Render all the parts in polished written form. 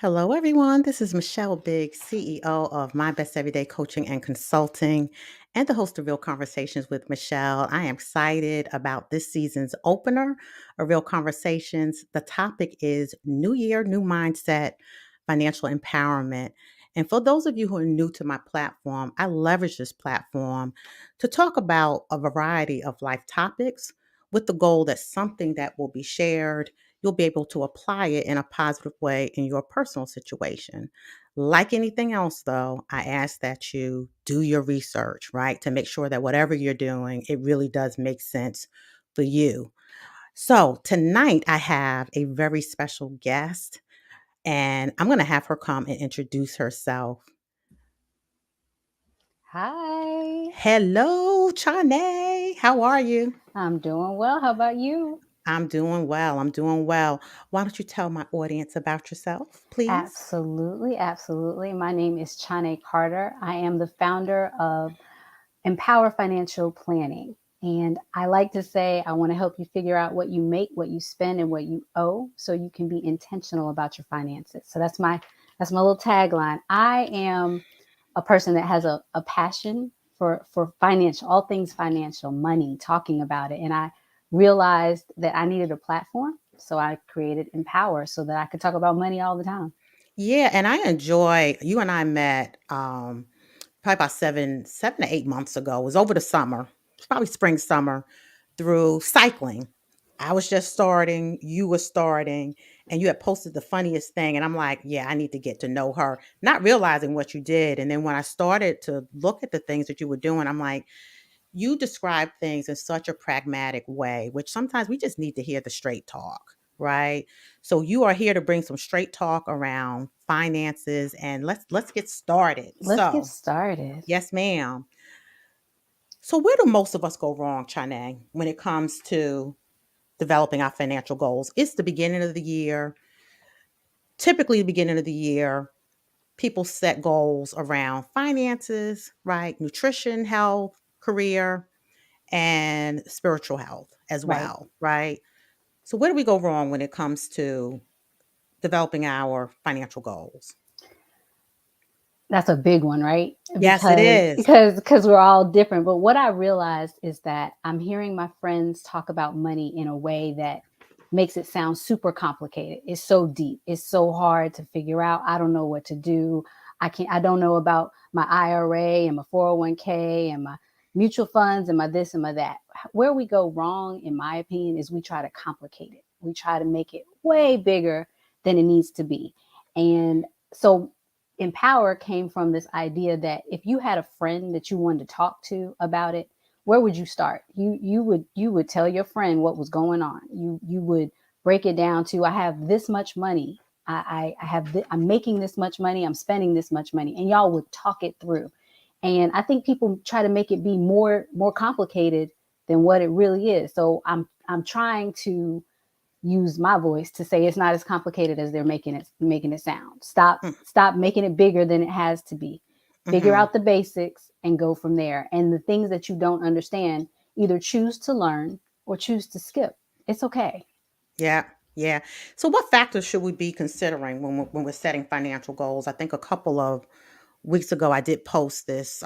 Hello, everyone. This is Michelle Biggs, CEO of My Best Everyday Coaching and Consulting, and the host of Real Conversations with Michelle. I am excited about this season's opener of Real Conversations. The topic is New Year, New Mindset, Financial Empowerment. And for those of you who are new to my platform, I leverage this platform to talk about a variety of life topics with the goal that something that will be shared you'll be able to apply it in a positive way in your personal situation. Like anything else, though, I ask that you do your research, right? To make sure that whatever you're doing, it really does make sense for you. So tonight, I have a very special guest, and I'm going to have her come and introduce herself. Hi, Hello, Chane. How are you? I'm doing well. How about you? I'm doing well. I'm doing well. Why don't you tell my audience about yourself, please? Absolutely, absolutely. My name is Thiane Carter. I am the founder of Empower Financial Planning. And I like to say I want to help you figure out what you make, what you spend, and what you owe so you can be intentional about your finances. So that's my little tagline. I am a person that has a passion for financial, all things financial, money, talking about it. And I realized that I needed a platform. So I created Empower so that I could talk about money all the time. Yeah, and I enjoy you and I met probably about 7 to 8 months ago. It was over the summer. It's probably spring, summer, through cycling. I was just starting, you were starting, and you had posted the funniest thing. And I'm like, yeah, I need to get to know her, not realizing what you did. And then when I started to look at the things that you were doing, I'm like, you describe things in such a pragmatic way, which sometimes we just need to hear the straight talk, right? So you are here to bring some straight talk around finances and let's get started. Let's get So, started. yes, ma'am. So where do most of us go wrong, Chane, when it comes to developing our financial goals? It's the beginning of the year. Typically, the beginning of the year, people set goals around finances, right? Nutrition, health, career, and spiritual health as Right. well, right? So where do we go wrong when it comes to developing our financial goals? That's a big one, right? Yes, it Because is. because because we're all different. But what I realized is that I'm hearing my friends talk about money in a way that makes it sound super complicated. It's so deep. It's so hard to figure out. I don't know what to do. I don't know about my IRA and my 401k and my mutual funds and my this and my that. Where we go wrong, in my opinion, is we try to complicate it. We try to make it way bigger than it needs to be. And so Empower came from this idea that if you had a friend that you wanted to talk to about it, where would you start? You would tell your friend what was going on. You would break it down to, I have this much money. I'm making this much money. I'm spending this much money, and y'all would talk it through. And I think people try to make it be more complicated than what it really is. So I'm trying to use my voice to say it's not as complicated as they're making it sound. Stop making it bigger than it has to be. Figure Mm-hmm. out the basics and go from there. And the things that you don't understand, either choose to learn or choose to skip. It's okay. Yeah, yeah. So what factors should we be considering when we're setting financial goals? I think a couple of weeks ago I did post this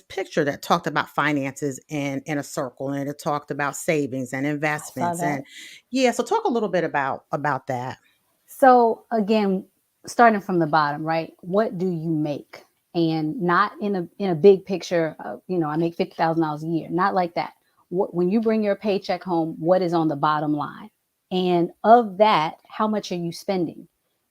picture that talked about finances in a circle, and it talked about savings and I saw investments. And that. yeah, so talk a little bit about that. So again, starting from the bottom, right? What do you make? And not in a big picture. I make $50,000 a year. Not like that. When you bring your paycheck home, what is on the bottom line? And of that, how much are you spending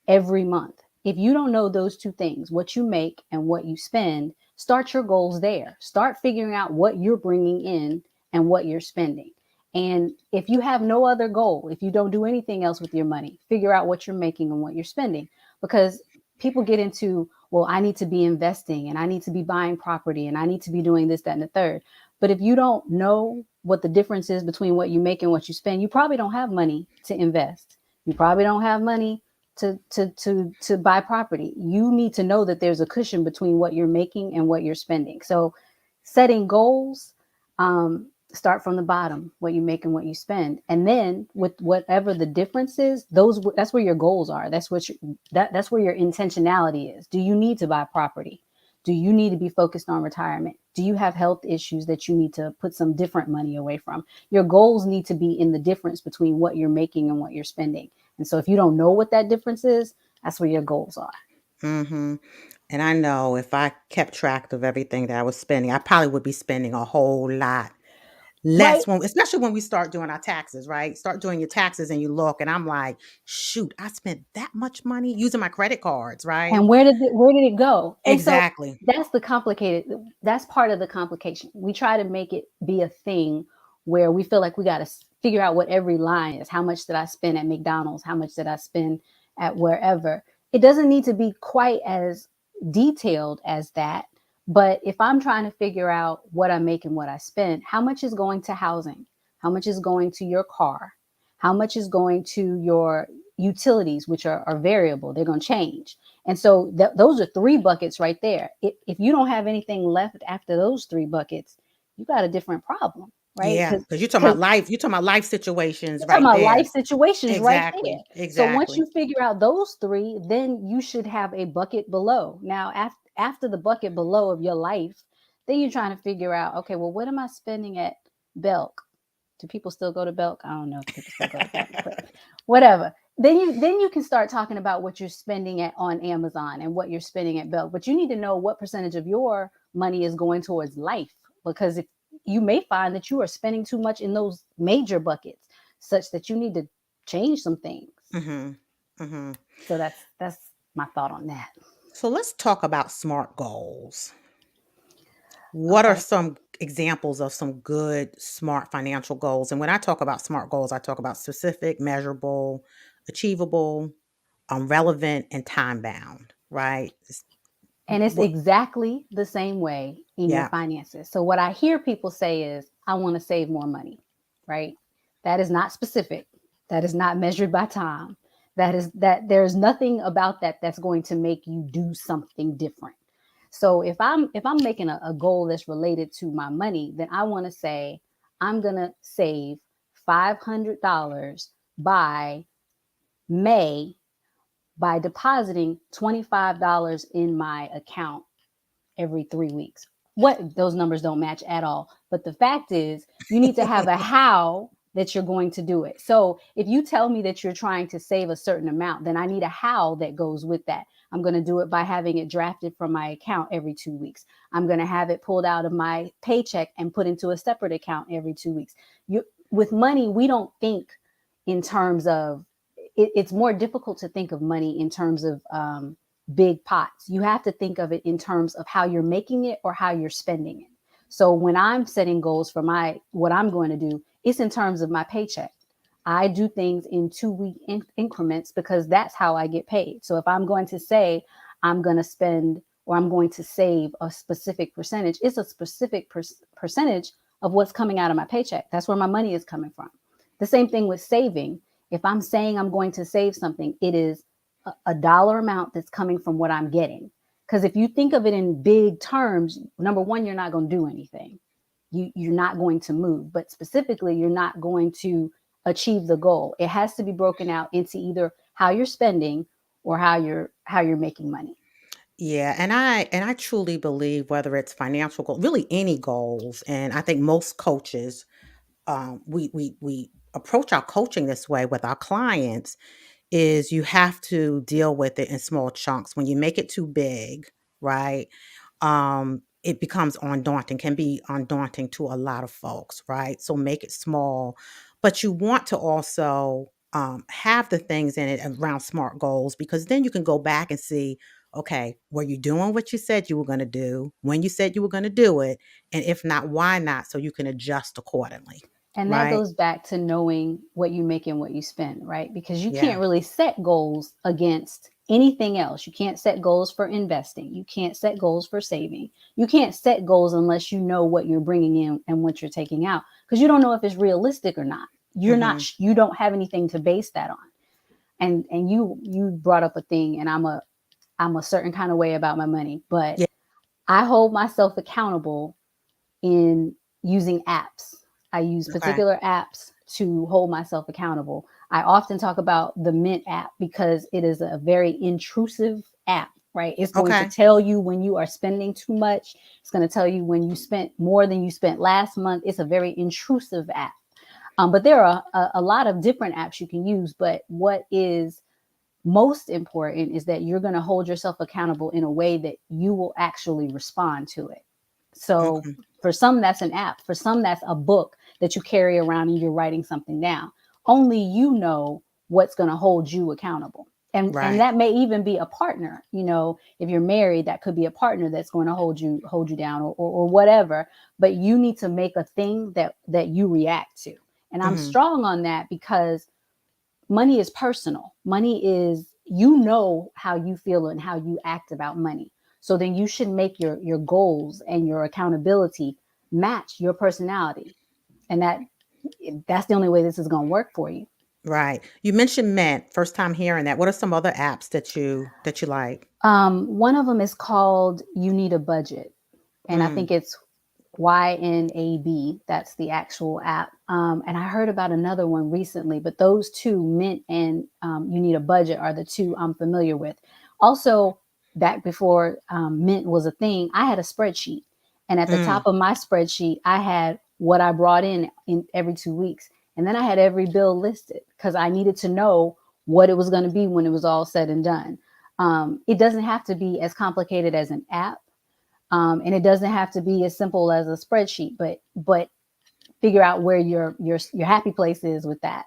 every month? If you don't know those two things, what you make and what you spend, start your goals there. Start figuring out what you're bringing in and what you're spending. And if you have no other goal, if you don't do anything else with your money, figure out what you're making and what you're spending. Because people get into, well, I need to be investing and I need to be buying property and I need to be doing this, that, and the third. But if you don't know what the difference is between what you make and what you spend, you probably don't have money to invest. You probably don't have money to buy property. You need to know that there's a cushion between what you're making and what you're spending. So setting goals, Start from the bottom, what you make and what you spend, and then with whatever the difference is, that's where your goals are. That's where your intentionality is. Do you need to buy property? Do you need to be focused on retirement? Do you have health issues that you need to put some different money away from? Your goals need to be in the difference between what you're making and what you're spending. And so if you don't know what that difference is, that's where your goals are. Mhm. And I know if I kept track of everything that I was spending, I probably would be spending a whole lot Right. less when especially when we start doing our taxes, right? Start doing your taxes and you look and I'm like, "Shoot, I spent that much money using my credit cards," right? And where did it go? And so Exactly. that's part of the complication. We try to make it be a thing where we feel like we got to figure out what every line is. How much did I spend at McDonald's? How much did I spend at wherever? It doesn't need to be quite as detailed as that. But if I'm trying to figure out what I make and what I spend, how much is going to housing? How much is going to your car? How much is going to your utilities, which are variable? They're going to change. And so those are three buckets right there. If you don't have anything left after those three buckets, you got a different problem, right? Yeah, Because because you're talking about life situations you're talking right about life there. situations right there. Exactly, So once exactly. you figure out those three, then you should have a bucket below. Now, after the bucket below of your life, then you're trying to figure out, okay, well, what am I spending at Belk? Do people still go to Belk? I don't know if people still go to Belk, but whatever. Then you can start talking about what you're spending at on Amazon and what you're spending at Belk. But you need to know what percentage of your money is going towards life, because if you may find that you are spending too much in those major buckets, such that you need to change some things. Mhm. Mhm. So that's my thought on that. So let's talk about SMART goals. What are Okay. some examples of some good SMART financial goals? And when I talk about SMART goals, I talk about specific, measurable, achievable, relevant, and time bound, right? And it's What? exactly the same way in your Yeah. finances. So what I hear people say is, I want to save more money, right? That is not specific. That is not measured by time. That there's nothing about that that's going to make you do something different. So if I'm making a goal that's related to my money, then I want to say I'm gonna save $500 by May by depositing $25 in my account every 3 weeks. What those numbers don't match at all. But the fact is, you need to have a how that you're going to do it. So if you tell me that you're trying to save a certain amount, then I need a how that goes with that. I'm going to do it by having it drafted from my account every 2 weeks. I'm going to have it pulled out of my paycheck and put into a separate account every 2 weeks. With money, we don't think in terms of it's more difficult to think of money in terms of big pots. You have to think of it in terms of how you're making it or how you're spending it. So when I'm setting goals for my what I'm going to do, it's in terms of my paycheck. I do things in 2 week increments because that's how I get paid. So if I'm going to say I'm going to spend or I'm going to save a specific percentage, it's a specific percentage of what's coming out of my paycheck. That's where my money is coming from. The same thing with saving. If I'm saying I'm going to save something, it is a dollar amount that's coming from what I'm getting. Because if you think of it in big terms, number one, you're not going to do anything. You're not going to move, but specifically, you're not going to achieve the goal. It has to be broken out into either how you're spending or how you're making money. Yeah, and I truly believe whether it's financial goal, really any goals, and I think most coaches, we approach our coaching this way with our clients is you have to deal with it in small chunks. When you make it too big, right? It becomes undaunting, can be undaunting to a lot of folks, right? So make it small, but you want to also have the things in it around SMART goals because then you can go back and see, okay, were you doing what you said you were going to do when you said you were going to do it? And if not, why not? So you can adjust accordingly, And that right? goes back to knowing what you make and what you spend, right? Because you Yeah. can't really set goals against anything else. You can't set goals for investing. You can't set goals for saving. You can't set goals unless you know what you're bringing in and what you're taking out because you don't know if it's realistic or not. Hmm. You don't have anything to base that on. And you brought up a thing, and I'm a certain kind of way about my money, but Yeah. I hold myself accountable in using apps. I use Okay. particular apps to hold myself accountable. I often talk about the Mint app because it is a very intrusive app, right? It's going to Okay. tell you when you are spending too much. It's going to tell you when you spent more than you spent last month. It's a very intrusive app. But there are a lot of different apps you can use. But what is most important is that you're going to hold yourself accountable in a way that you will actually respond to it. So Okay. for some, that's an app. For some, that's a book that you carry around and you're writing something down. Only you know what's going to hold you accountable. And Right. that may even be a partner. You know, if you're married, that could be a partner that's going to hold you down, or whatever. But you need to make a thing that you react to. And I'm Hmm. strong on that because money is personal. Money is, you know how you feel and how you act about money. So then you should make your goals and your accountability match your personality. And that's the only way this is going to work for you. Right. You mentioned Mint. First time hearing that. What are some other apps that you like? One of them is called You Need a Budget. And I Mm. think it's YNAB. That's the actual app. And I heard about another one recently, but those two, Mint and You Need a Budget, are the two I'm familiar with. Also, back before Mint was a thing, I had a spreadsheet. And at the Mm. top of my spreadsheet, I had what I brought in every 2 weeks. And then I had every bill listed because I needed to know what it was going to be when it was all said and done. It doesn't have to be as complicated as an app, and it doesn't have to be as simple as a spreadsheet, but figure out where your happy place is with that.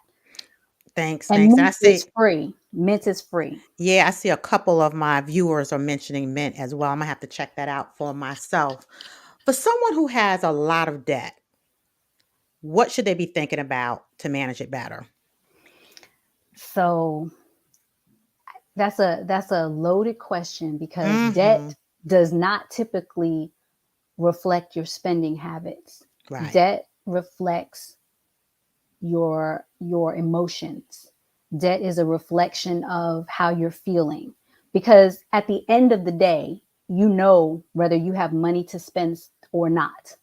Thanks. And Thanks. And I Mint is see. free. Mint is free. Yeah, I see a couple of my viewers are mentioning Mint as well. I'm gonna have to check that out for myself. For someone who has a lot of debt, what should they be thinking about to manage it better? So that's a loaded question because Mhm. debt does not typically reflect your spending habits. Right. Debt reflects your emotions. Debt is a reflection of how you're feeling, because at the end of the day, you know whether you have money to spend or not.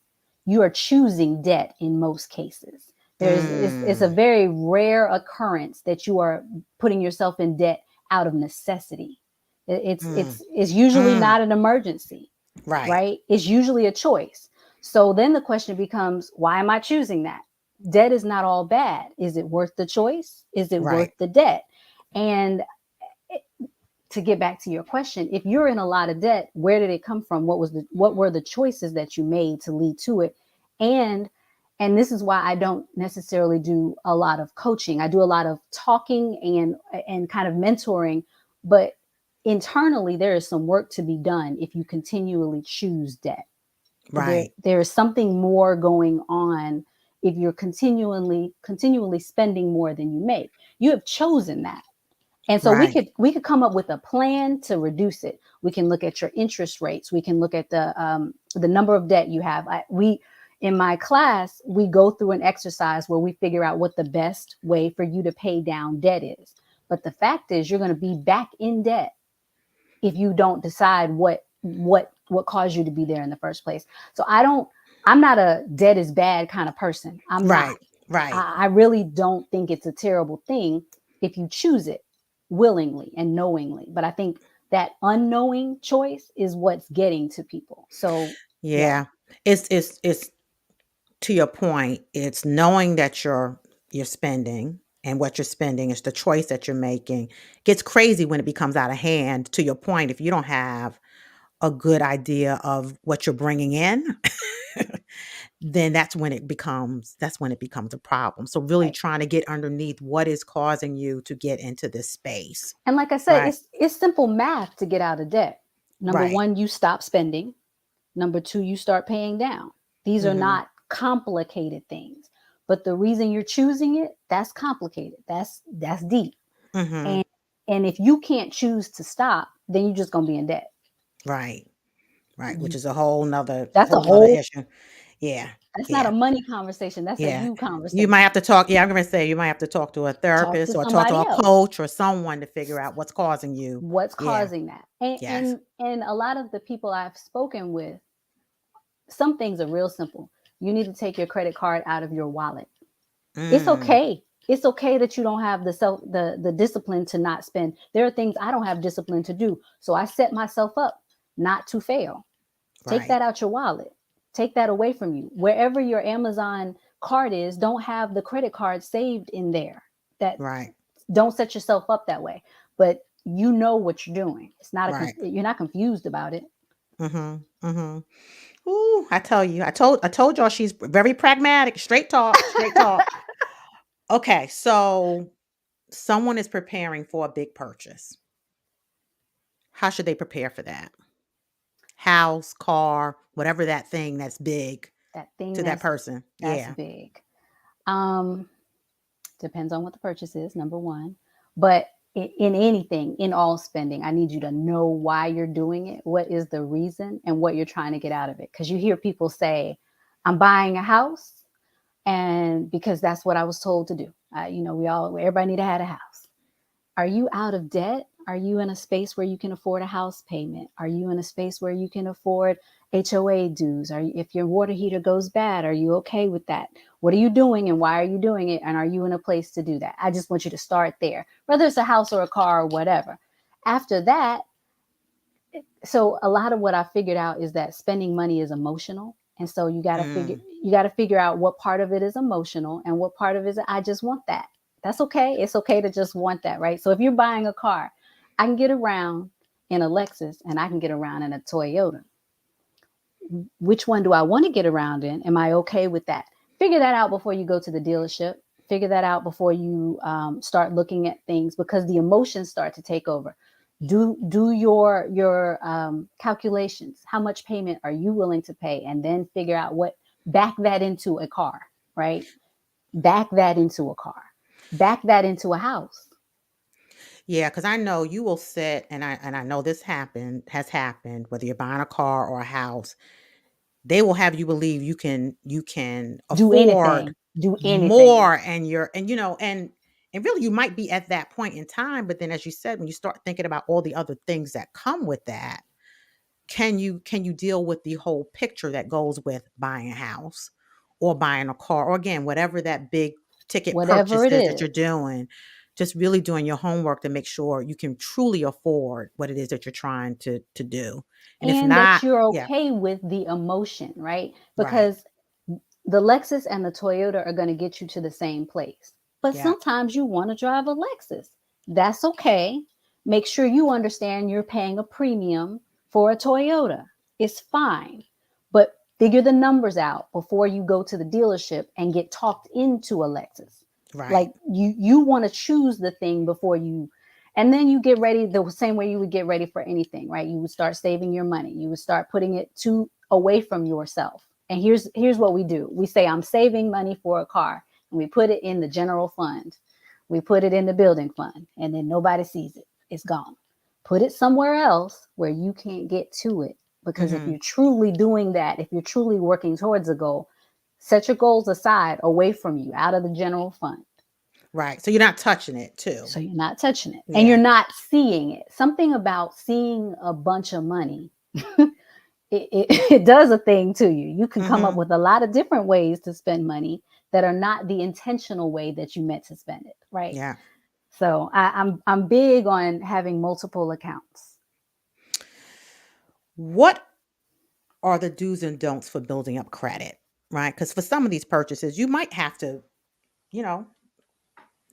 You are choosing debt in most cases. It's a Mm. very rare occurrence that you are putting yourself in debt out of necessity. Mm. It's usually Mm. not an emergency, Right. right? It's usually a choice. So then the question becomes, why am I choosing that? Debt is not all bad. Is it worth the choice? Is it worth Right. the debt? And to get back to your question, if you're in a lot of debt, where did it come from? What were the choices that you made to lead to it? And and this is why I don't necessarily do a lot of coaching. I do a lot of talking and kind of mentoring, but internally there is some work to be done if you continually choose debt. Right. There is something more going on if you're continually spending more than you make. You have chosen that. And so we Right. could we could come up with a plan to reduce it. We can look at your interest rates. We can look at the number of debt you have. We in my class we go through an exercise where we figure out what the best way for you to pay down debt is. But the fact is, you're going to be back in debt if you don't decide what caused you to be there in the first place. So I'm not a debt is bad kind of person. I'm not. Right. Right. I really don't think it's a terrible thing if you choose it willingly and knowingly. But I think that unknowing choice is what's getting to people. So yeah. Yeah. It's to your point, it's knowing that you're spending and what you're spending is the choice that you're making. Gets crazy when it becomes out of hand. To your point, if you don't have a good idea of what you're bringing in, then that's when it becomes a problem. So really Right. trying to get underneath what is causing you to get into this space. And like I said, Right. it's simple math to get out of debt. Number Right. one, you stop spending. Number two, you start paying down. These are Mhm. not complicated things. But the reason you're choosing it, that's complicated. That's deep. Mhm. And and if you can't choose to stop, then you're just gonna be in debt. Right. Right, which You, is a whole nother that's a whole nother whole issue. Yeah. that's not Yeah. a money conversation. That's a Yeah. you You might have conversation. to talk I'm gonna say you might have to talk to a Talk to therapist or talk to somebody a else. coach or someone to figure out what's causing you. What's Yeah. causing that? And Yes. and and a lot of the people I've spoken with, some things are real simple. You need to take your credit card out of your wallet. It's Mm, okay. It's okay that you don't have the discipline to not spend. There are things I don't have discipline to do. So I set myself up not to fail. Take right, that out your wallet. Take that away from you. Wherever your Amazon card is, don't have the credit card saved in there. That right, don't set yourself up that way. But you know what you're doing. It's not right. you're not confused about it. Mhm, mhm. Ooh, I tell you, I told y'all she's very pragmatic, straight talk, straight talk. Okay, so someone is preparing for a big purchase. How should they prepare for that? House, car, whatever that thing that's big That thing to that person. that's Yeah. big. Um, Depends on what the purchase is, number one. But in anything, in all spending, I need you to know why you're doing it, what is the reason, and what you're trying to get out of it. Because you hear people say, I'm buying a house, and because that's what I was told to do. Everybody need to have a house. Are you out of debt? Are you in a space where you can afford a house payment? Are you in a space where you can afford HOA dues? If your water heater goes bad, are you okay with that? What are you doing and why are you doing it? And are you in a place to do that? I just want you to start there, whether it's a house or a car or whatever. After that, so a lot of what I figured out is that spending money is emotional. And so Mm, you got to figure out what part of it is emotional and what part of it is I just want that. That's okay. It's okay to just want that, right? So if you're buying a car, I can get around in a Lexus and I can get around in a Toyota. Which one do I want to get around in? Am I okay with that? Figure that out before you go to the dealership. Figure that out before you start looking at things, because the emotions start to take over. Do your calculations. How much payment are you willing to pay, and then figure out what back that into a car, right? Back that into a car. Back that into a house. yeah, because I know you will sit, and I know this has happened, whether you're buying a car or a house, they will have you believe you can Do afford anything. Do anything. more, and really you might be at that point in time, but then as you said, when you start thinking about all the other things that come with that, can you deal with the whole picture that goes with buying a house or buying a car, or again, whatever that big ticket Whatever purchase it is that you're is. doing, just really doing your homework to make sure you can truly afford what it is that you're trying to do. And if And that not, you're yeah, okay with the emotion, right? right. Because the Lexus and the Toyota are going to get you to the same place. But Yeah, sometimes you want to drive a Lexus. That's okay. Make sure you understand you're paying a premium for a Toyota. It's fine. But figure the numbers out before you go to the dealership and get talked into a Lexus. right. Like you want to choose the thing before you, and then you get ready the same way you would get ready for anything, right? You would start saving your money. You would start putting it to away from yourself. And here's what we do. We say I'm saving money for a car, and we put it in the general fund. We put it in the building fund, and then nobody sees it. It's gone. Put it somewhere else where you can't get to it, because if Hmm. you're truly doing that, if you're truly working towards a goal, set your goals aside away from you, out of the general fund. Right. So you're not touching it too. So you're not touching it and you're Yeah. not seeing it. Something about seeing a bunch of money, it does a thing to you. You can come up Hmm. with a lot of different ways to spend money that are not the intentional way that you meant to spend it, right? Yeah. So I'm big on having multiple accounts. What are the do's and don'ts for building up credit? Right. Because for some of these purchases, you might have to, you know,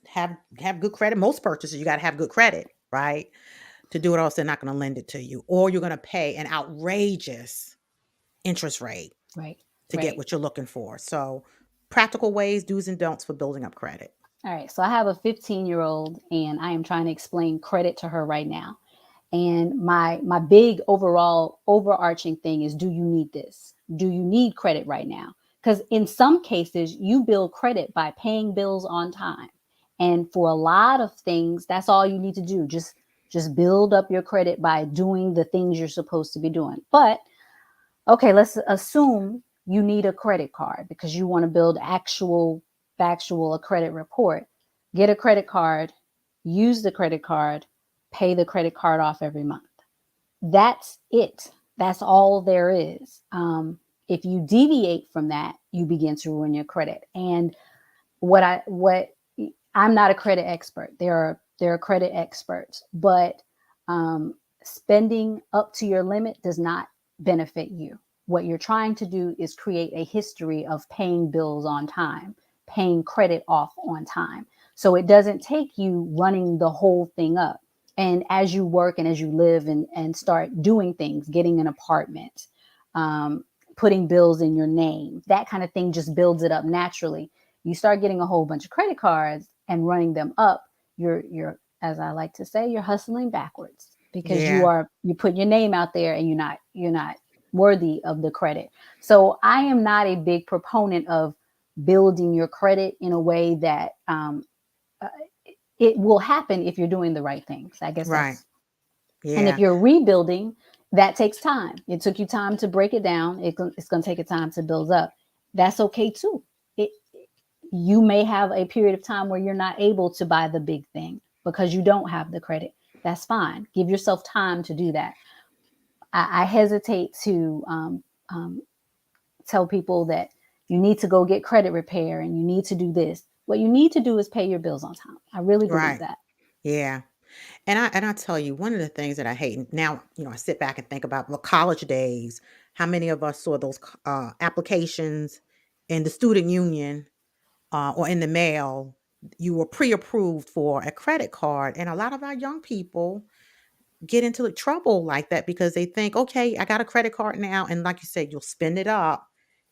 have good credit. Most purchases, you got to have good credit, right? To do it, or else they're not going to lend it to you, or you're going to pay an outrageous interest rate Right, to get right. what you're looking for. So, practical ways, do's and don'ts for building up credit. All right. So I have a 15-year-old and I am trying to explain credit to her right now. And my big overall overarching thing is, do you need this? Do you need credit right now? Because in some cases you build credit by paying bills on time. And for a lot of things, that's all you need to do. Just build up your credit by doing the things you're supposed to be doing. But okay, let's assume you need a credit card because you want to build actual factual a credit report. Get a credit card, use the credit card, pay the credit card off every month. That's it. That's all there is. If you deviate from that, you begin to ruin your credit. And what I'm not a credit expert. There are credit experts, but spending up to your limit does not benefit you. What you're trying to do is create a history of paying bills on time, paying credit off on time. So it doesn't take you running the whole thing up. And as you work and as you live and start doing things, getting an apartment, um, putting bills in your name, that kind of thing just builds it up naturally. You start getting a whole bunch of credit cards and running them up, you're as I like to say, you're hustling backwards because Yeah. you put your name out there and you're not worthy of the credit. So I am not a big proponent of building your credit in a way that uh, it will happen if you're doing the right things. I guess Right. that's, and if Yeah. you're rebuilding, that takes time. It took you time to break it down. It's going to take a time to build up. That's okay too. It, you may have a period of time where you're not able to buy the big thing because you don't have the credit. That's fine. Give yourself time to do that. I hesitate to um, tell people that you need to go get credit repair and you need to do this. What you need to do is pay your bills on time. I really believe Right. that. Yeah. And I tell you, one of the things that I hate now, I sit back and think about the college days. How many of us saw those applications in the student union or in the mail? You were pre-approved for a credit card, and a lot of our young people get into trouble like that because they think, okay, I got a credit card now, and like you said, you'll spend it up,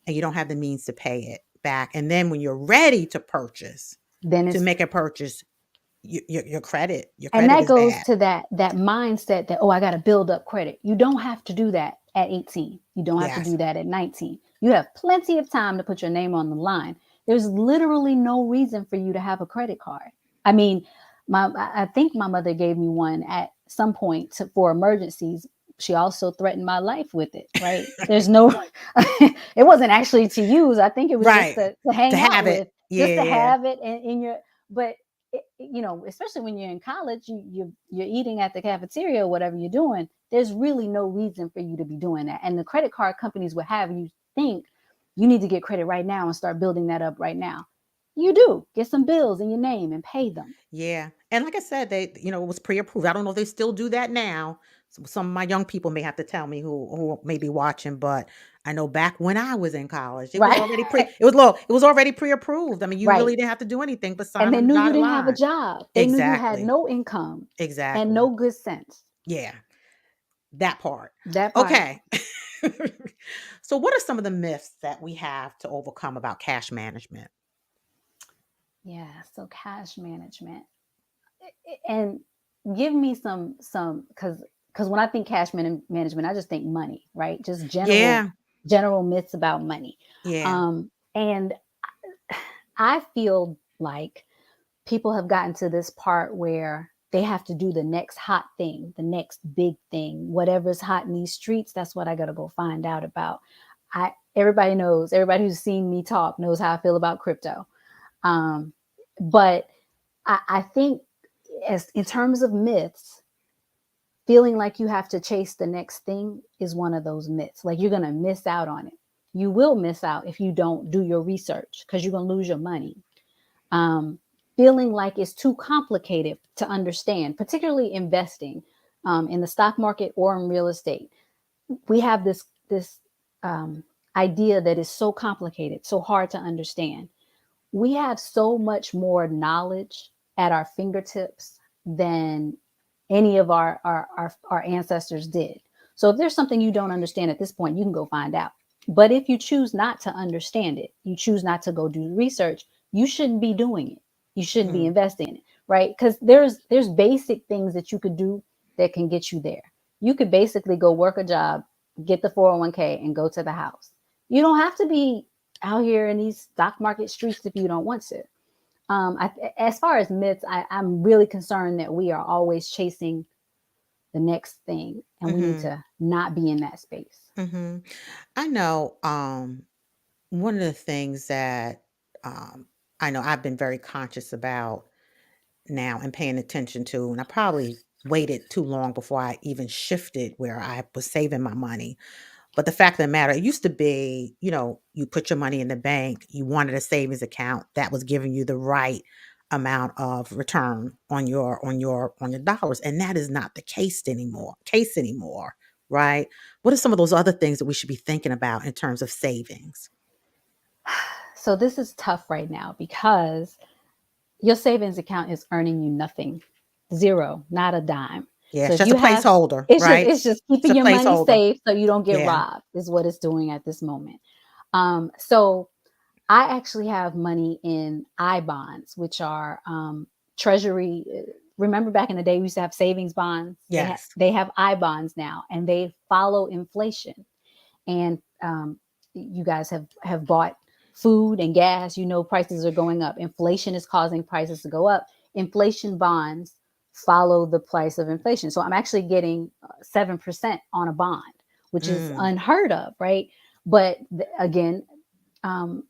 and you don't have the means to pay it back. And then when you're ready to Then to it's, make a purchase, your and credit that is goes bad. to that mindset that, oh, I got to build up credit. You don't have to do that at 18. You don't have to Yes. do that at 19. You have plenty of time to put your name on the line. There's literally no reason for you to have a credit card. I mean, I think my mother gave me one at some point for emergencies. She also threatened my life with it, right? There's no, it wasn't actually to use. I think it was just Right. to To hang out have it. with, just Yeah, to yeah. have it in your, but especially when you're in college, you're eating at the cafeteria or whatever you're doing. There's really no reason for you to be doing that, and the credit card companies would have you think you need to get credit right now and start building that up right now. You do get some bills in your name and pay them. Yeah. And like I said, it was pre-approved. I don't know if they still do that now. Some of my young people may have to tell me who may be watching, but I know back when I was in college, Right. it was already pre-approved. I mean, you Right. really didn't have to do anything but And sign they on the knew you dotted didn't have a line. job. They knew you had Exactly. no income and Exactly. no good sense. Yeah. That part. That part. Okay. So what are some of the myths that we have to overcome about cash management? Yeah. So cash management. And give me some because when I think management, I just think money, right? Just Yeah. general myths about money. Yeah. And I feel like people have gotten to this part where they have to do the next hot thing, the next big thing, whatever's hot in these streets. That's what I got to go find out about. Everybody who's seen me talk knows how I feel about crypto. Um, but I think, as in terms of myths, feeling like you have to chase the next thing is one of those myths. Like you're going to miss out on it. You will miss out if you don't do your research because you're going to lose your money. Um, Feeling like it's too complicated to understand, particularly investing in the stock market or in real estate. We have this um, idea that is so complicated, so hard to understand. We have so much more knowledge at our fingertips than any of our ancestors did. So if there's something you don't understand at this point, you can go find out. But if you choose not to understand it, you choose not to go do research, you shouldn't be doing it. You shouldn't be Mhm. investing in it, right? Because there's basic things that you could do that can get you there. You could basically go work a job, get the 401k, and go to the house. You don't have to be out here in these stock market streets if you don't want to. As far as myths, I'm really concerned that we are always chasing the next thing, and we need Mhm. to not be in that space. Mhm. I know, one of the things that, um, I know I've been very conscious about now and paying attention to, and I probably waited too long before I even shifted where I was saving my money, But the fact of the matter, it used to be, you put your money in the bank, you wanted a savings account that was giving you the right amount of return on your dollars, and that is not the case anymore, right? What are some of those other things that we should be thinking about in terms of savings? So this is tough right now because your savings account is earning you nothing, zero, not a dime. Yeah, So it's if just a you have, placeholder, it's just right? it's just It's keeping a your money placeholder. safe so you don't get Yeah. robbed is what it's doing at this moment. So I actually have money in I bonds, which are treasury. Remember back in the day, we used to have savings bonds. Yes. They have I bonds now, and they follow inflation. And you guys have bought food and gas. You know prices are going up. Inflation is causing prices to go up. Inflation bonds follow the price of inflation. So I'm actually getting 7% on a bond, which is Mm, unheard of, right? But again, um,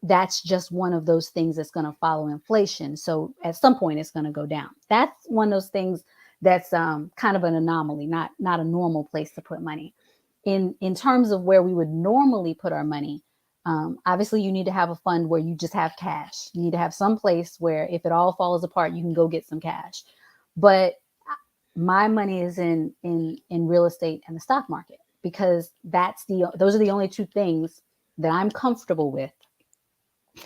that's just one of those things that's going to follow inflation. So at some point, it's going to go down. That's one of those things that's kind of an anomaly, not a normal place to put money. In terms of where we would normally put our money, obviously you need to have a fund where you just have cash. You need to have some place where if it all falls apart, you can go get some cash. But my money is in real estate and the stock market because those are the only two things that I'm comfortable with,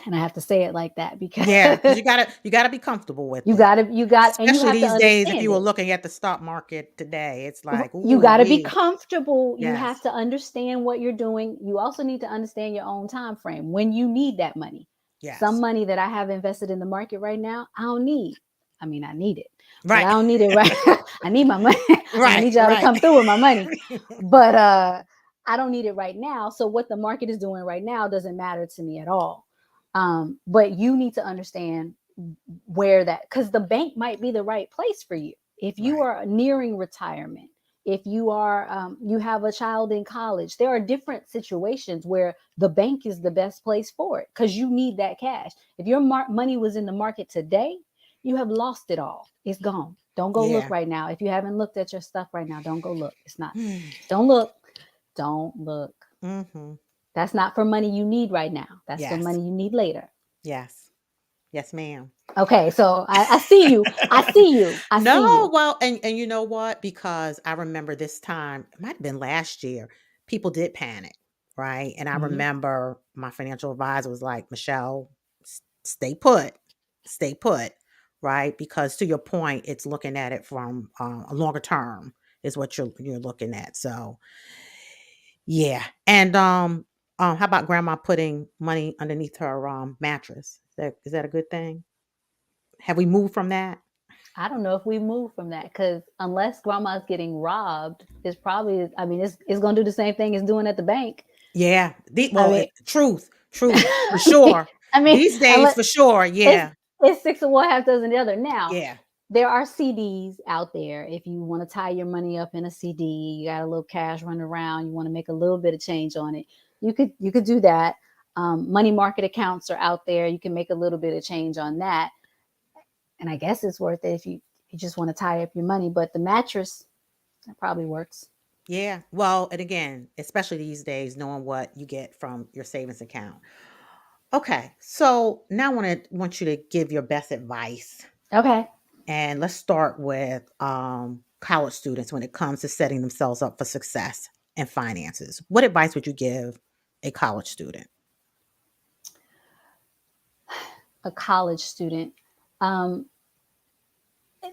and I have to say it like that because yeah, because you gotta be comfortable with you it. got to and you Especially have to these days, if understand you were it. looking at the stock market today, it's like, You ooh got to be wee. comfortable. You Yes, have to understand what you're doing. You also need to understand your own time frame when you need that money. Some yes. money that I have invested in the market right now, I don't need. I mean, I need it, but I Right. don't need it right. I need my money. I'm gonna Right, need y'all to right. come through with my money, but I don't need it right now. So what the market is doing right now doesn't matter to me at all. But you need to understand where that, because the bank might be the right place for you if you Right. are nearing retirement, if you are you have a child in college. There are different situations where the bank is the best place for it because you need that cash. If your money was in the market today, you have lost it all. It's gone. Don't go look Yeah. right now. If you haven't looked at your stuff right now, don't go look. It's not. Don't look. Don't look. Mhm. That's not for money you need right now. That's for Yes. money you need later. Yes. Yes, ma'am. Okay, so I see you. I see you. I see No, you. well, and you know what? Because I remember this time, it might have been last year, people did panic, right? And I Mhm. remember my financial advisor was like, "Michelle, stay put. Stay put." Right? Because to your point, it's looking at it from a longer term is what you're looking at. So, yeah. And how about grandma putting money underneath her mattress? Is that a good thing? Have we moved from that? I don't know if we move from that because unless grandma's getting robbed, it's probably, I mean, it's going to do the same thing as doing at the bank. Yeah. I Well, mean, truth, for sure. I mean, These days, unless for sure. it's, Yeah. it's six of one, half dozen the other. Now, Yeah. there are CDs out there. If you want to tie your money up in a CD, you got a little cash running around, you want to make a little bit of change on it. You could do that. Money market accounts are out there. You can make a little bit of change on that, and I guess it's worth it if you just want to tie up your money. But the mattress, that probably works. Yeah. Well, and again, especially these days, knowing what you get from your savings account. Okay. So now I want you to give your best advice. Okay. And let's start with college students when it comes to setting themselves up for success and finances. What advice would you give a college student? A college student. Um,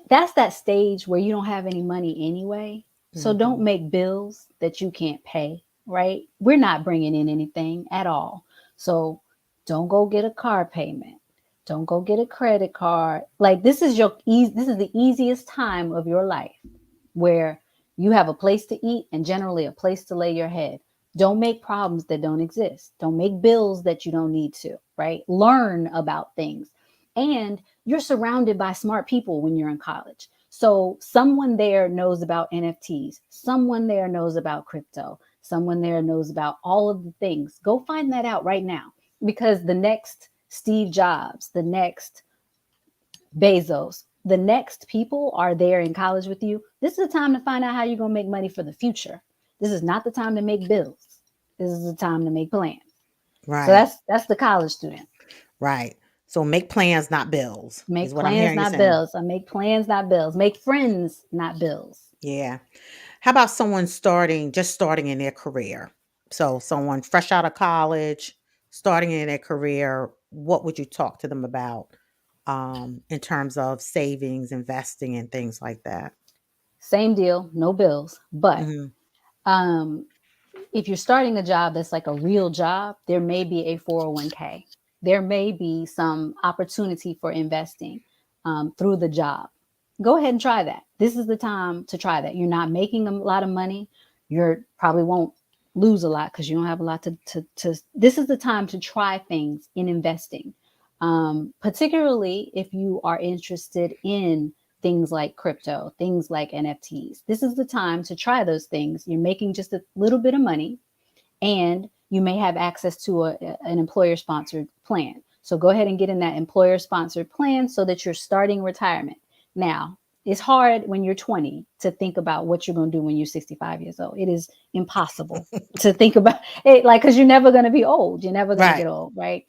that's that stage where you don't have any money anyway. So don't Hmm. make bills that you can't pay, right? We're not bringing in anything at all. So don't go get a car payment. Don't go get a credit card. Like this is the easiest time of your life where you have a place to eat and generally a place to lay your head. Don't make problems that don't exist. Don't make bills that you don't need to, right? Learn about things. And you're surrounded by smart people when you're in college. So someone there knows about NFTs, someone there knows about crypto, someone there knows about all of the things. Go find that out right now because the next Steve Jobs, the next Bezos, the next people are there in college with you. This is the time to find out how you're going to make money for the future. This is not the time to make bills. This is the time to make plans. So Right. that's the college student. Right. So make plans, not bills, is Make what I'm plans, hearing you not saying. bills. I make plans, not bills. Make friends, not bills. Yeah. How about someone just starting in their career? So someone fresh out of college, starting in their career, what would you talk to them about in terms of savings, investing, and things like that? Same deal, no bills. But Hmm. um, if you're starting a job that's like a real job, there may be a 401k. There may be some opportunity for investing through the job. Go ahead and try that. This is the time to try that. You're not making a lot of money. You probably won't lose a lot because you don't have a lot to. This is the time to try things in investing, particularly if you are interested in things like crypto, things like NFTs. This is the time to try those things. You're making just a little bit of money and you may have access to an employer sponsored plan. So go ahead and get in that employer sponsored plan so that you're starting retirement. Now, it's hard when you're 20 to think about what you're going to do when you're 65 years old. It is impossible to think about it, like, because you're never going to be old. You're never going to Right. get old, right?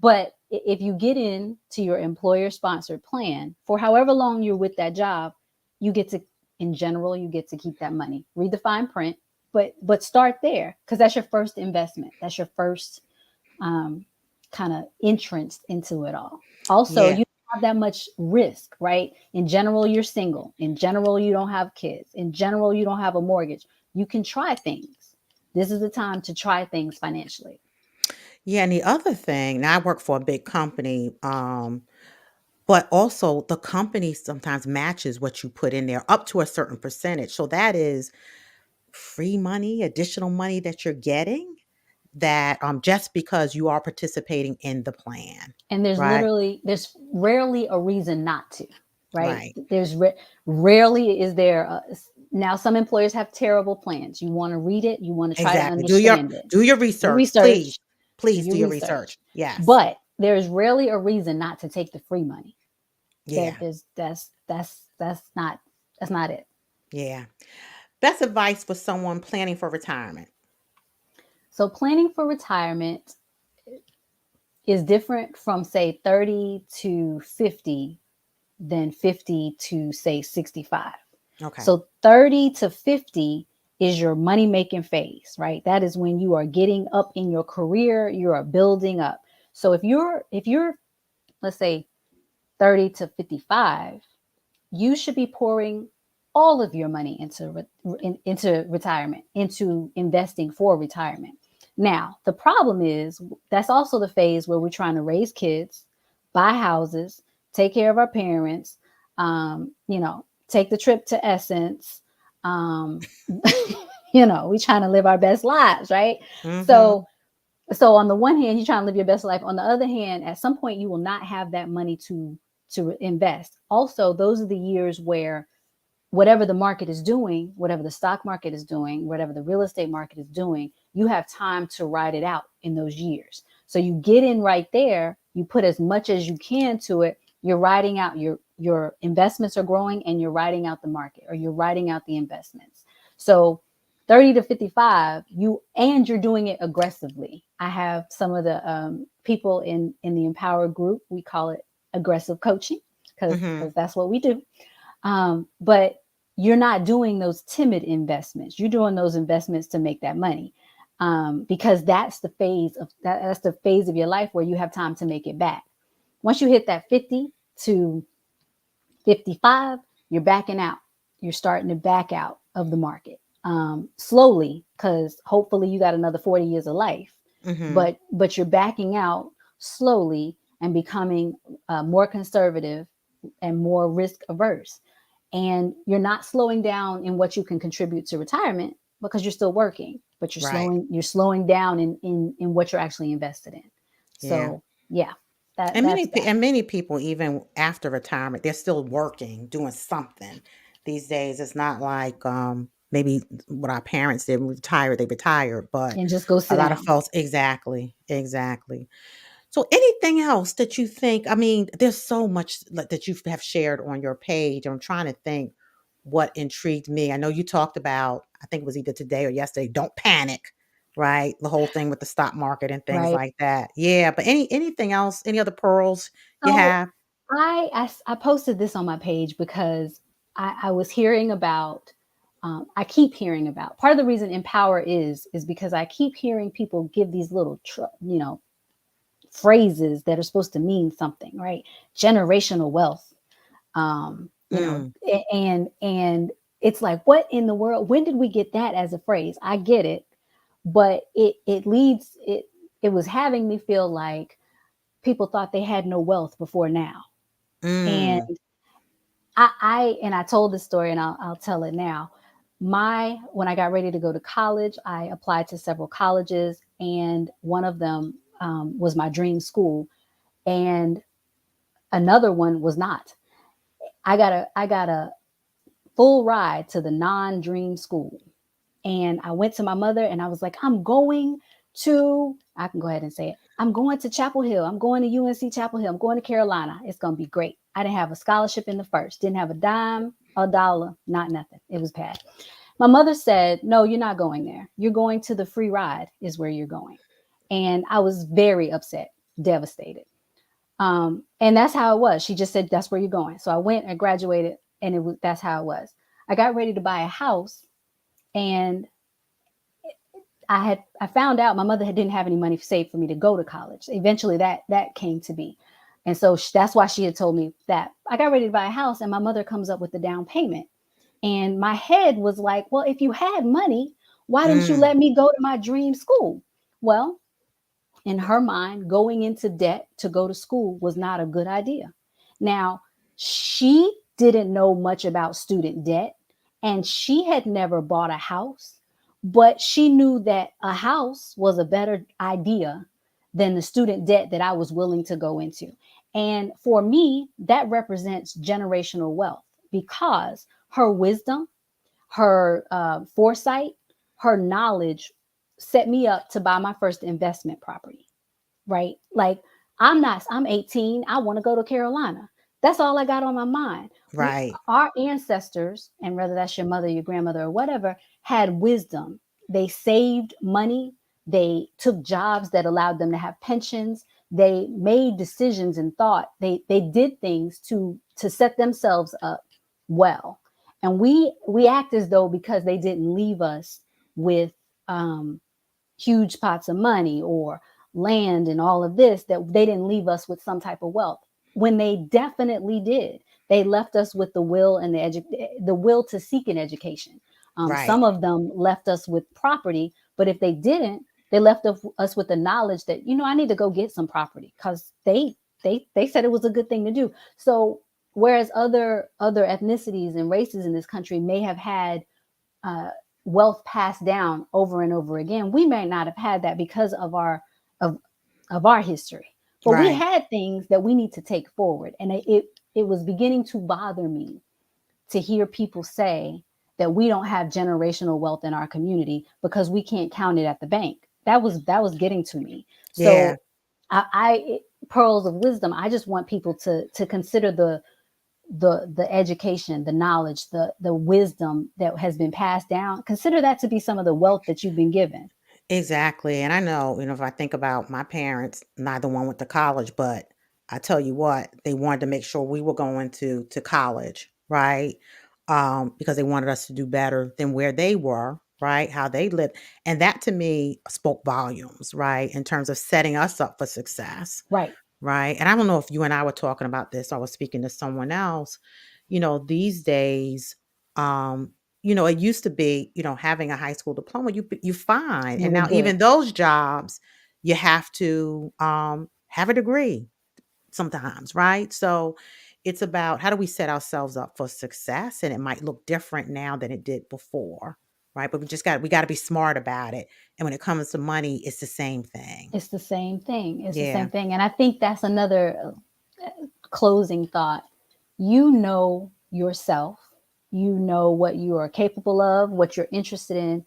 But if you get into your employer sponsored plan for however long you're with that job, you get to, in general, you get to keep that money. Read the fine print, but start there because that's your first investment. That's your first kind of entrance into it all. Also, Yeah. you don't have that much risk, right? In general, you're single. In general, you don't have kids. In general, you don't have a mortgage. You can try things. This is the time to try things financially. Yeah. And the other thing, now I work for a big company, but also the company sometimes matches what you put in there up to a certain percentage. So that is free money, additional money that you're getting that just because you are participating in the plan. And Right? there's rarely a reason not to, right? Right. Rarely is there now some employers have terrible plans. You want to read it, you want to try to Exactly. understand it. Do your Your research, please. research, do Please your do your research. research. Yes. But there's rarely a reason not to take the free money. Yeah. That's not that's not it. Yeah. Best advice for someone planning for retirement. So planning for retirement is different from say 30 to 50 than 50 to say 65. Okay. So 30 to 50 is your money making phase, right? That is when you are getting up in your career, you are building up. So if you're let's say 30 to 55, you should be pouring all of your money into retirement, into investing for retirement. Now, the problem is that's also the phase where we're trying to raise kids, buy houses, take care of our parents, take the trip to Essence. Um, we're trying to live our best lives, right? Mhm. So on the one hand, you're trying to live your best life. On the other hand, at some point, you will not have that money to invest. Also, those are the years where whatever the market is doing, whatever the stock market is doing, whatever the real estate market is doing, you have time to ride it out in those years. So you get in right there, you put as much as you can to it, you're riding out your investments are growing and you're riding out the market or you're riding out the investments. So 30 to 55, you're doing it aggressively. I have some of the people in the Empower group, we call it aggressive coaching because Mhm. that's what we do. But you're not doing those timid investments. You're doing those investments to make that money. Because that's the phase of your life where you have time to make it back. Once you hit that 50 to 55, you're backing out. You're starting to back out of the market slowly because hopefully you got another 40 years of life. Mhm. But you're backing out slowly and becoming more conservative and more risk averse. And you're not slowing down in what you can contribute to retirement because you're still working, but you're Right. slowing down in what you're actually invested in. Yeah. So yeah, And that's that. many people even after retirement, they're still working, doing something. These days it's not like maybe what our parents did, they retired, but And just go a sit lot of down. folks exactly, exactly. So anything else that you think, I mean, there's so much that you have shared on your page. I'm trying to think what intrigued me. I know you talked about I think it was either today or yesterday. Don't panic, right? The whole thing with the stock market and things Right. like that. Yeah, but anything else? Any other pearls you So have? I posted this on my page because I was hearing about, I keep hearing about, part of the reason Empower is because I keep hearing people give these little, phrases that are supposed to mean something, right? Generational wealth, Mm, and it's like, what in the world? When did we get that as a phrase? I get it, but it was having me feel like people thought they had no wealth before now. And mm, I told this story, and I'll tell it now. When I got ready to go to college, I applied to several colleges, and one of them was my dream school, and another one was not. I got a full ride to the non-dream school, and I went to my mother and I was like, I'm going to, I can go ahead and say it. I'm going to Chapel Hill. I'm going to UNC Chapel Hill. I'm going to Carolina. It's going to be great. I didn't have a scholarship in the first, didn't have a dime, a dollar, not nothing. It was bad. My mother said, no, you're not going there. You're going to the free ride, is where you're going. And I was very upset, devastated. And that's how it was. She just said, that's where you're going. So I went and graduated, and that's how it was. I got ready to buy a house, and I found out my mother didn't have any money saved for me to go to college. Eventually that came to be. And so that's why she had told me that. I got ready to buy a house, and my mother comes up with the down payment. And my head was like, well, if you had money, why didn't you mm, let me go to my dream school? Well, in her mind, going into debt to go to school was not a good idea. Now, she didn't know much about student debt, and she had never bought a house, but she knew that a house was a better idea than the student debt that I was willing to go into. And for me, that represents generational wealth because her wisdom, her foresight, her knowledge set me up to buy my first investment property, right? Like, I'm 18. I want to go to Carolina. That's all I got on my mind. right, Our ancestors, and whether that's your mother, your grandmother, or whatever, had wisdom. They saved money. They took jobs that allowed them to have pensions. They made decisions and thought. They did things to set themselves up well. And we act as though because they didn't leave us with um, huge pots of money or land and all of this, that they didn't leave us with some type of wealth, when they definitely did. They left us with the will and the will to seek an education. right, Some of them left us with property, but if they didn't, they left us with the knowledge that, I need to go get some property, because they said it was a good thing to do. So whereas other ethnicities and races in this country may have had uh, wealth passed down over and over again, we may not have had that because of of our history. But we right. had things that we need to take forward, and it was beginning to bother me to hear people say that we don't have generational wealth in our community because we can't count it at the bank. That was getting to me. Yeah, So I pearls of wisdom. I just want people to consider the education, the knowledge, the wisdom that has been passed down. Consider that to be some of the wealth that you've been given. exactly. And I know, if I think about my parents, neither one went to college, but I tell you what, they wanted to make sure we were going to college, right? Because they wanted us to do better than where they were, right? How they lived. And that to me spoke volumes, right? In terms of setting us up for success. Right. Right, and I don't know if you and I were talking about this, I was speaking to someone else. These days, um, it used to be, having a high school diploma, you fine, You and were now good. even those jobs, you have to, have a degree sometimes, right? So, it's about how do we set ourselves up for success, and it might look different now than it did before, right? But we gotta be smart about it, and when it comes to money, it's the same thing. It's the same thing. It's the same Yeah, thing. And I think that's another closing thought. You know yourself. You know what you are capable of, what you're interested in.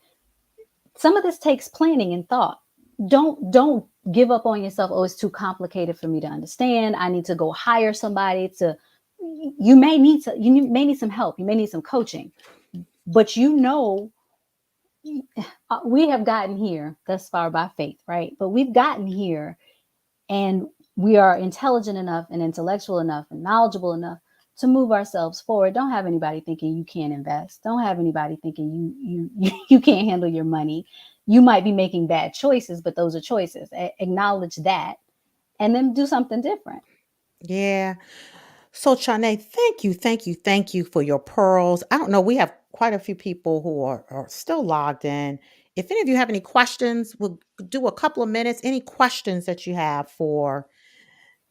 Some of this takes planning and thought. Don't give up on yourself. Oh, it's too complicated for me to understand. I need to go hire somebody to. You may need some help. You may need some coaching, but we have gotten here thus far by faith, right? But we've gotten here, and we are intelligent enough and intellectual enough and knowledgeable enough to move ourselves forward. Don't have anybody thinking you can't invest. Don't have anybody thinking you can't handle your money. You might be making bad choices, but those are choices. Acknowledge that, and then do something different. Yeah. So, Chane, thank you for your pearls. I don't know. We have quite a few people who are still logged in. If any of you have any questions, we'll do a couple of minutes. Any questions that you have for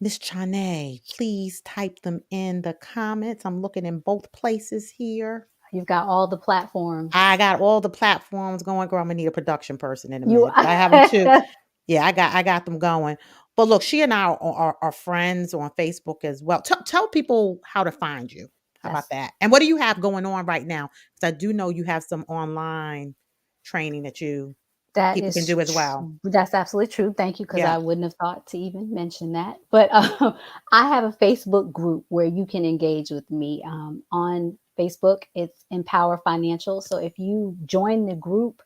Miss Chane, please type them in the comments. I'm looking in both places here. You've got all the platforms. I got all the platforms going. Girl, I'm gonna need a production person in a You minute, but I have them too. Yeah, I got them going. But look, she and I are friends on Facebook as well. Tell people how to find you. How about that's that? And what do you have going on right now? Because I do know you have some online training that you That people can is do as well. true. That's absolutely true. Thank you, because Yeah. I wouldn't have thought to even mention that. But I have a Facebook group where you can engage with me on Facebook. It's Empower Financial. So if you join the group,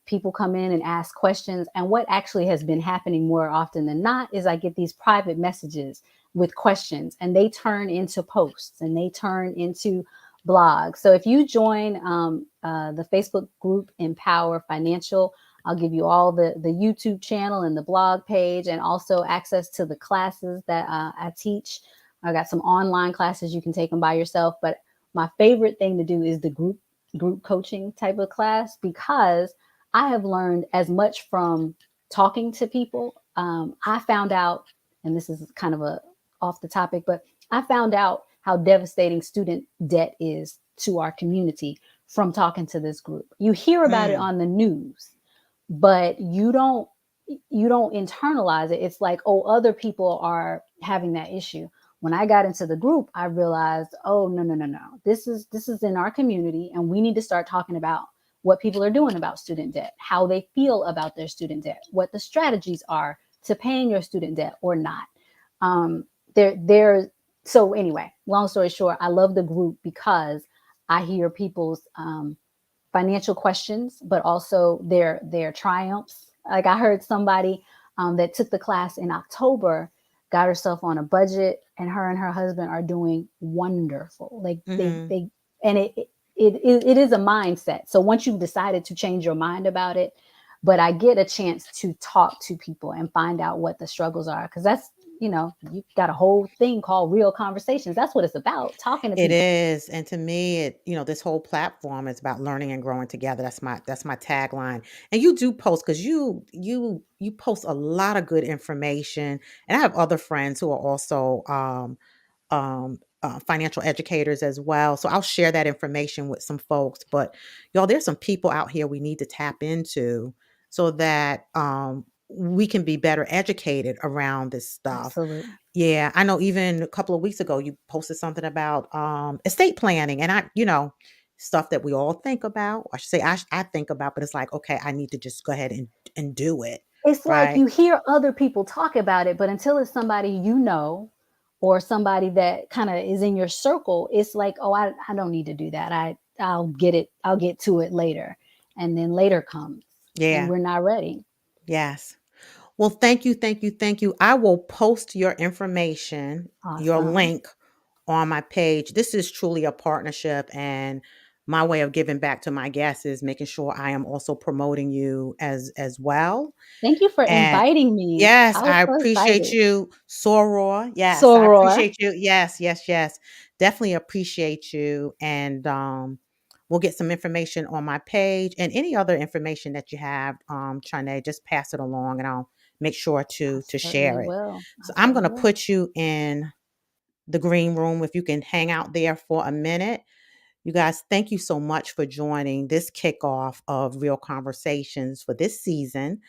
people come in and ask questions. And what actually has been happening more often than not is I get these private messages with questions, and they turn into posts and they turn into blog. So if you join the Facebook group Empower Financial, I'll give you all the YouTube channel and the blog page, and also access to the classes that I teach. I got some online classes. You can take them by yourself, but my favorite thing to do is the group coaching type of class, because I have learned as much from talking to people. I found out, and this is kind of a off the topic, but I found out how devastating student debt is to our community from talking to this group. You hear about it Mm, on the news, but you don't internalize it. It's like, oh, other people are having that issue. When I got into the group, I realized, oh, no, no, no, no. This is in our community, and we need to start talking about what people are doing about student debt, how they feel about their student debt, what the strategies are to paying your student debt or not. There So anyway, long story short, I love the group because I hear people's financial questions, but also their triumphs. Like I heard somebody that took the class in October, got herself on a budget, and her husband are doing wonderful. Like mhm. and it is a mindset. So once you've decided to change your mind about it, but I get a chance to talk to people and find out what the struggles are, because that's, you got a whole thing called Real Conversations. That's what it's about, talking to It people. is, and to me, this whole platform is about learning and growing together. That's my tagline. And you do post because you post a lot of good information. And I have other friends who are also financial educators as well. So I'll share that information with some folks. But y'all, there's some people out here we need to tap into so that we can be better educated around this stuff. Absolutely. Yeah, I know even a couple of weeks ago, you posted something about, estate planning, and stuff that we all think about. I should say I think about, but it's like, okay, I need to just go ahead and do it, It's like right? you hear other people talk about it, but until it's somebody or somebody that kind of is in your circle, it's like, oh, I don't need to do that. I'll get to it later. And then later comes and Yeah, we're not ready. yes. Well, thank you. I will post your information, your Awesome. link on my page. This is truly a partnership, and my way of giving back to my guests is making sure I am also promoting you as well. Thank you for And inviting me. yes, I was I so appreciate excited. you, Soror. Yes, I Soror. appreciate you. Yes, yes, yes. Definitely appreciate you. And we'll get some information on my page and any other information that you have, Chane, just pass it along and I'll make sure I to certainly share it. will. I So I'm certainly gonna will. put you in the green room if you can hang out there for a minute. You guys, thank you so much for joining this kickoff of Real Conversations for this season.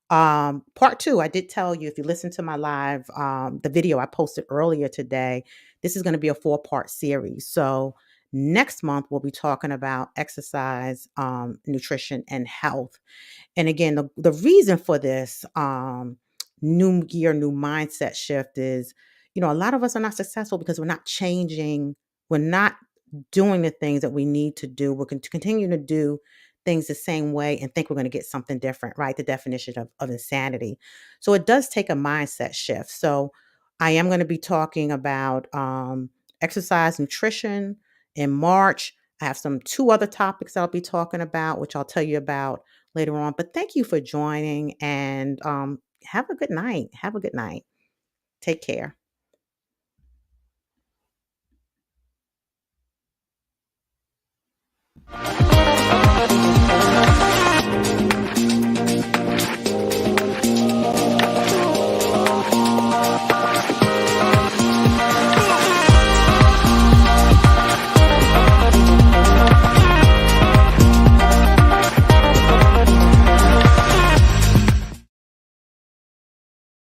Part two, I did tell you if you listen to my live, the video I posted earlier today, this is going to be a 4-part series. So next month, we'll be talking about exercise, nutrition, and health. And again, the reason for this new year, new mindset shift is, a lot of us are not successful because we're not changing, we're not doing the things that we need to do. We're going to continue to do things the same way and think we're going to get something different, right? The definition of insanity. So it does take a mindset shift. So I am going to be talking about exercise, nutrition in March. I have some two other topics I'll be talking about, which I'll tell you about later on. But thank you for joining and have a good night. Have a good night. Take care.